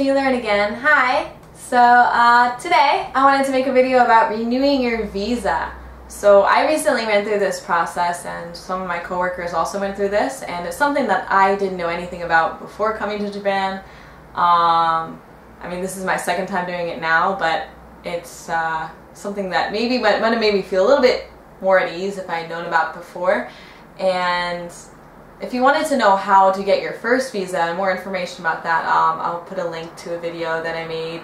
me, Lauren again. Hi! So today I wanted to make a video about renewing your visa. So I recently went through this process and some of my coworkers also went through this, and it's something that I didn't know anything about before coming to Japan. I mean, this is my second time doing it now, but it's something that maybe might have made me feel a little bit more at ease if I had known about before. And if you wanted to know how to get your first visa and more information about that, I'll put a link to a video that I made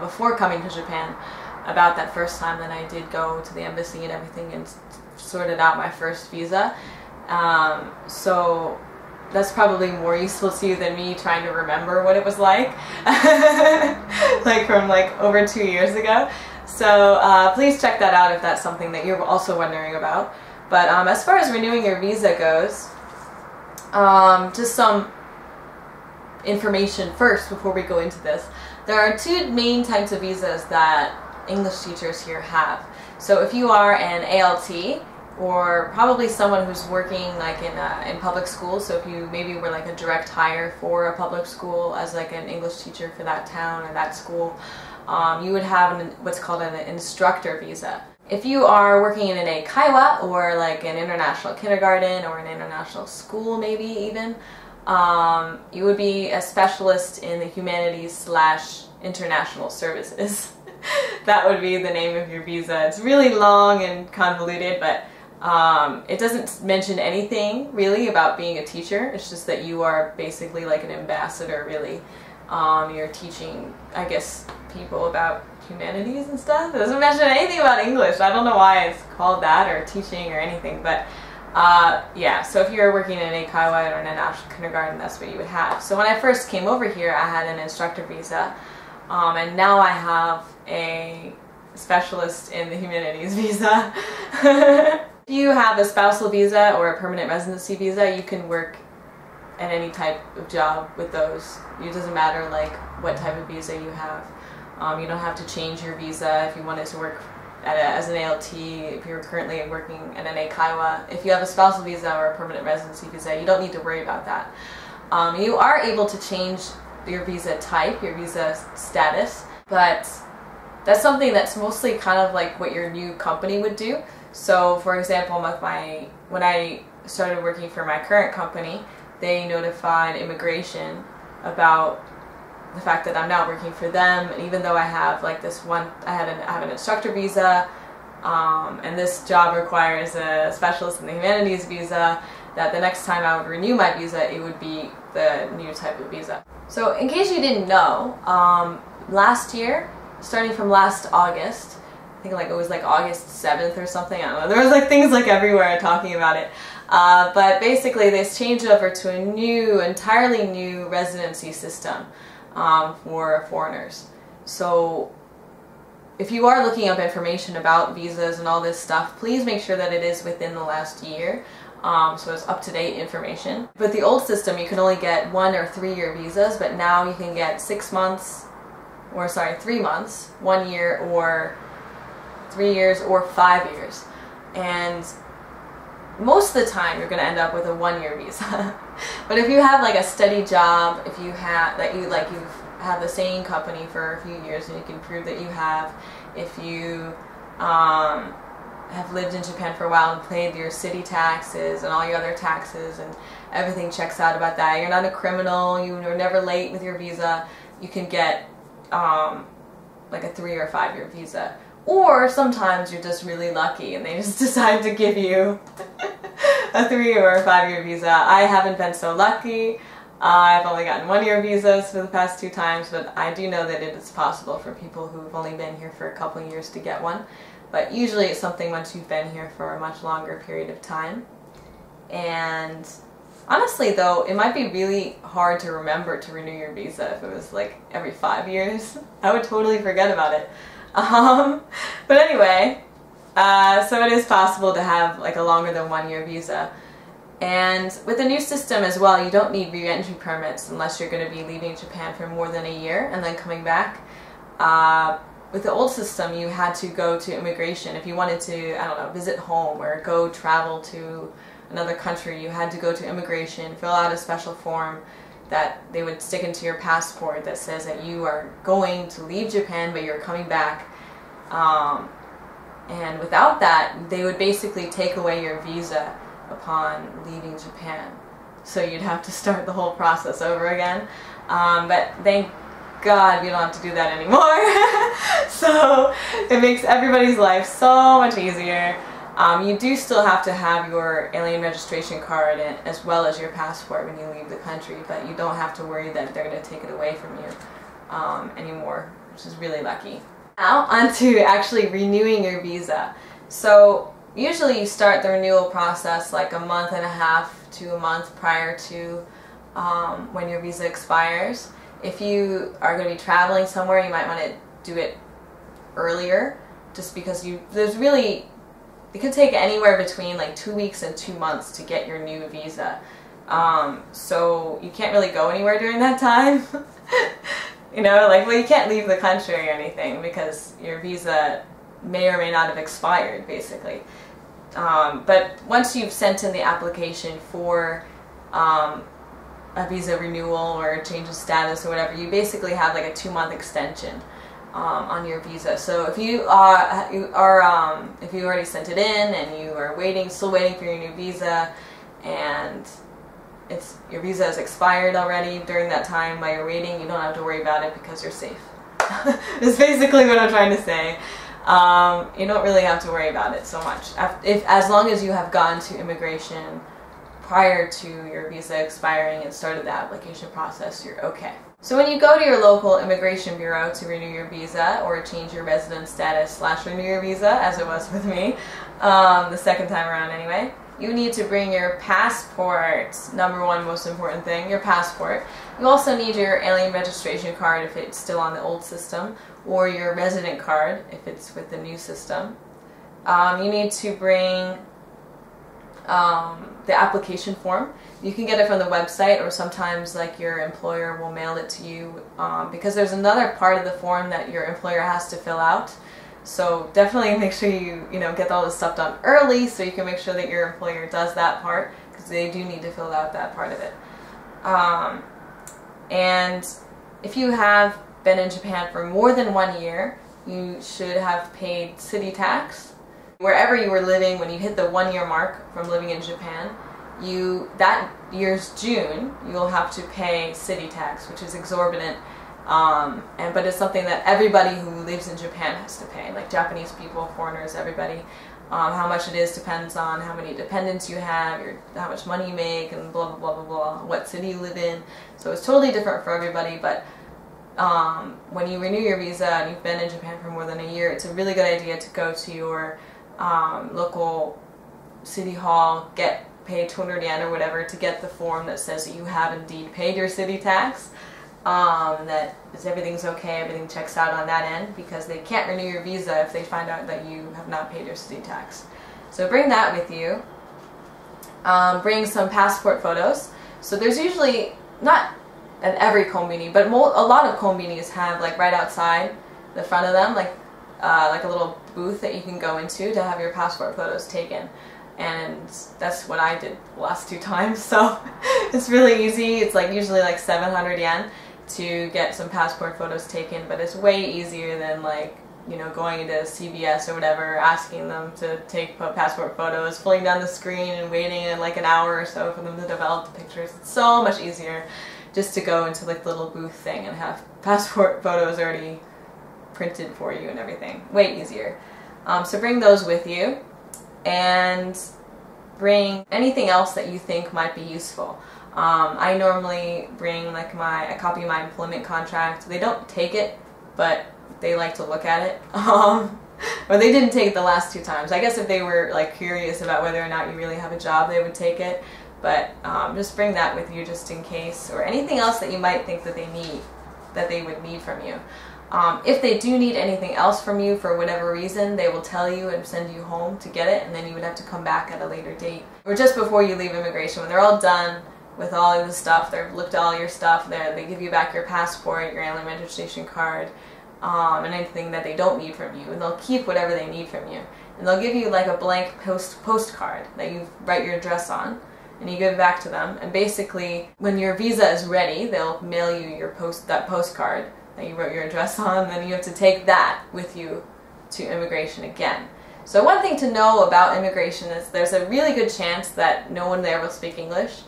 before coming to Japan about that first time that I did go to the embassy and everything and sorted out my first visa. So that's probably more useful to you than me trying to remember what it was like, like from over 2 years ago. So please check that out if that's something that you're also wondering about. But as far as renewing your visa goes, just some information first before we go into this. There are two main types of visas that English teachers here have. So if you are an ALT, or probably someone who's working in public school, so if you maybe were a direct hire for a public school as an English teacher for that town or that school, you would have what's called an instructor visa. If you are working in an eikaiwa, or an international kindergarten or an international school maybe even, you would be a specialist in the humanities / international services. That would be the name of your visa. It's really long and convoluted, but it doesn't mention anything really about being a teacher. It's just that you are basically like an ambassador, really. You're teaching, I guess, people about humanities and stuff. It doesn't mention anything about English. I don't know why it's called that, or teaching or anything, but yeah, so if you're working in an eikaiwa or in a national kindergarten, that's what you would have. So when I first came over here, I had an instructor visa, and now I have a specialist in the humanities visa. If you have a spousal visa or a permanent residency visa, you can work at any type of job with those. It doesn't matter what type of visa you have. You don't have to change your visa if you wanted to work as an ALT, if you're currently working at an eikaiwa. If you have a spousal visa or a permanent residency visa, you don't need to worry about that. You are able to change your visa type, your visa status, but that's something that's mostly kind of like what your new company would do. So for example, when I started working for my current company, they notified immigration about the fact that I'm now working for them, and even though I have I have an instructor visa, and this job requires a specialist in the humanities visa, that the next time I would renew my visa, it would be the new type of visa. So in case you didn't know, last year, starting from last August, I think it was August 7th or something, I don't know, there was things everywhere talking about it. But basically this changed over to a entirely new residency system for foreigners. So if you are looking up information about visas and all this stuff, please make sure that it is within the last year, so it's up-to-date information. With the old system, you can only get 1 or 3 year visas, but now you can get 6 months, or sorry, 3 months, 1 year, or 3 years, or 5 years. And most of the time you're going to end up with a 1 year visa. But if you have a steady job, if you have you've had the same company for a few years and you can prove that you have, if you have lived in Japan for a while and paid your city taxes and all your other taxes and everything checks out about that, you're not a criminal, you were never late with your visa, you can get a 3 or 5 year visa. Or sometimes you're just really lucky and they just decide to give you a 3 or a 5 year visa. I haven't been so lucky. I've only gotten 1 year visas for the past 2 times, but I do know that it is possible for people who've only been here for a couple years to get one. But usually it's something once you've been here for a much longer period of time. And honestly though, it might be really hard to remember to renew your visa if it was every 5 years. I would totally forget about it. But anyway, so it is possible to have a longer than 1 year visa. And with the new system as well, you don't need re-entry permits unless you're going to be leaving Japan for more than a year and then coming back. With the old system, you had to go to immigration. If you wanted to, I don't know, visit home or go travel to another country, you had to go to immigration, fill out a special form, that they would stick into your passport that says that you are going to leave Japan but you're coming back. And without that, they would basically take away your visa upon leaving Japan. So you'd have to start the whole process over again. But thank God we don't have to do that anymore. So it makes everybody's life so much easier. You do still have to have your alien registration card as well as your passport when you leave the country, but you don't have to worry that they're going to take it away from you anymore, which is really lucky. Now on to actually renewing your visa. So usually you start the renewal process like a month and a half to a month prior to when your visa expires. If you are going to be traveling somewhere, you might want to do it earlier, just because it could take anywhere between like 2 weeks and 2 months to get your new visa. So you can't really go anywhere during that time. You know, like, well, you can't leave the country or anything because your visa may or may not have expired, basically. But once you've sent in the application for a visa renewal or a change of status or whatever, you basically have like a 2-month extension on your visa. So if you if you already sent it in and you are still waiting for your new visa, and your visa has expired already during that time while you're waiting, you don't have to worry about it because you're safe. That's basically what I'm trying to say. You don't really have to worry about it so much. As long as you have gone to immigration prior to your visa expiring and started the application process, you're okay. So when you go to your local immigration bureau to renew your visa or change your residence status / renew your visa, as it was with me, the second time around anyway, you need to bring your passport. Number one most important thing, your passport. You also need your alien registration card if it's still on the old system, or your resident card if it's with the new system. You need to bring the application form. You can get it from the website, or sometimes like your employer will mail it to you, because there's another part of the form that your employer has to fill out. So definitely make sure you get all this stuff done early so you can make sure that your employer does that part, because they do need to fill out that part of it. And if you have been in Japan for more than 1 year, you should have paid city tax. Wherever you were living when you hit the 1-year mark from living in Japan, that year's June, you'll have to pay city tax, which is exorbitant. But it's something that everybody who lives in Japan has to pay, like Japanese people, foreigners, everybody. How much it is depends on how many dependents you have, how much money you make, and blah, blah, blah, blah, blah, what city you live in. So it's totally different for everybody, but when you renew your visa and you've been in Japan for more than a year, it's a really good idea to go to your local city hall, pay 200 yen or whatever to get the form that says that you have indeed paid your city tax. That everything's okay, everything checks out on that end, because they can't renew your visa if they find out that you have not paid your city tax. So bring that with you. Bring some passport photos. So there's usually, not at every konbini, but a lot of konbinis have, like, right outside the front of them, like a little booth that you can go into to have your passport photos taken. And that's what I did the last 2 times, so it's really easy. It's like usually like 700 yen to get some passport photos taken, but it's way easier than, like, going into CVS or whatever, asking them to take passport photos, pulling down the screen and waiting in like an hour or so for them to develop the pictures. It's so much easier just to go into like the little booth thing and have passport photos already printed for you and everything. Way easier. So bring those with you, and bring anything else that you think might be useful. I normally bring like a copy of my employment contract. They don't take it, but they like to look at it. Or they didn't take it the last 2 times. I guess if they were like curious about whether or not you really have a job, they would take it. But just bring that with you just in case, or anything else that you might think that they would need from you. If they do need anything else from you for whatever reason, they will tell you and send you home to get it, and then you would have to come back at a later date. Or just before you leave immigration, when they're all done with all of the stuff, they've looked at all your stuff, they give you back your passport, your alien registration card, and anything that they don't need from you, and they'll keep whatever they need from you. And they'll give you like a blank postcard that you write your address on, and you give it back to them. And basically, when your visa is ready, they'll mail you your that postcard that you wrote your address on, and then you have to take that with you to immigration again. So one thing to know about immigration is there's a really good chance that no one there will speak English,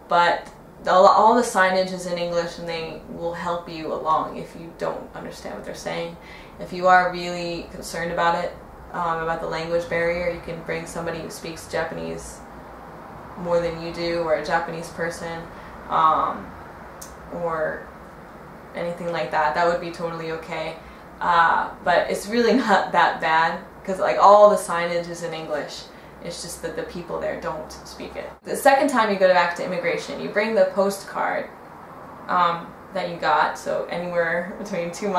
but all the signage is in English and they will help you along if you don't understand what they're saying. If you are really concerned about it, about the language barrier, you can bring somebody who speaks Japanese more than you do, or a Japanese person, or anything like that. That would be totally okay. But it's really not that bad, because like all the signage is in English. It's just that the people there don't speak it. The second time you go back to immigration, you bring the postcard that you got, so anywhere between 2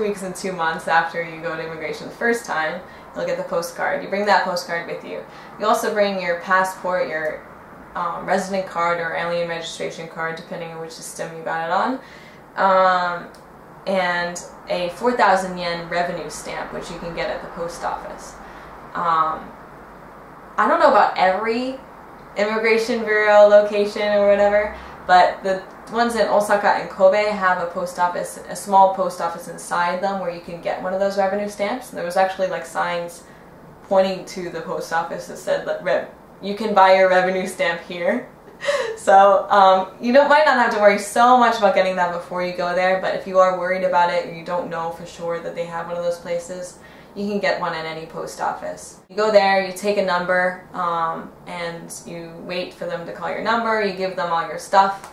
weeks and 2 months after you go to immigration the first time, you'll get the postcard. You bring that postcard with you. You also bring your passport, your resident card or alien registration card, depending on which system you got it on, and a 4,000 yen revenue stamp, which you can get at the post office. I don't know about every immigration bureau location or whatever, but the ones in Osaka and Kobe have a post office, a small post office inside them where you can get one of those revenue stamps. And there was actually like signs pointing to the post office that said, you can buy your revenue stamp here. So you might not have to worry so much about getting that before you go there, but if you are worried about it or you don't know for sure that they have one of those places, you can get one at any post office. You go there, you take a number, and you wait for them to call your number, you give them all your stuff,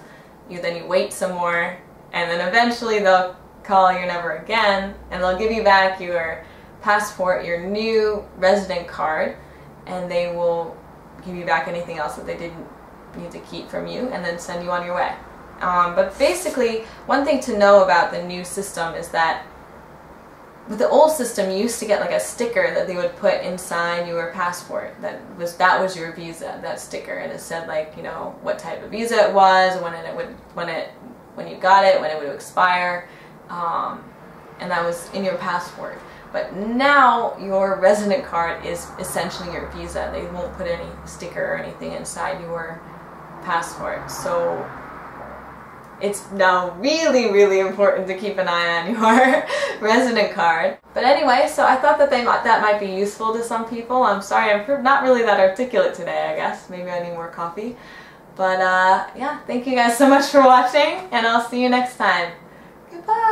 then you wait some more, and then eventually they'll call your number again, and they'll give you back your passport, your new resident card, and they will give you back anything else that they didn't need to keep from you, and then send you on your way. But basically, one thing to know about the new system is that with the old system, you used to get like a sticker that they would put inside your passport. That was your visa, that sticker, and it said like what type of visa it was, when you got it, when it would expire, and that was in your passport. But now your resident card is essentially your visa. They won't put any sticker or anything inside your passport. So it's now really, really important to keep an eye on your resident card. But anyway, so I thought that that might be useful to some people. I'm sorry, I'm not really that articulate today, I guess. Maybe I need more coffee. But yeah, thank you guys so much for watching, and I'll see you next time. Goodbye!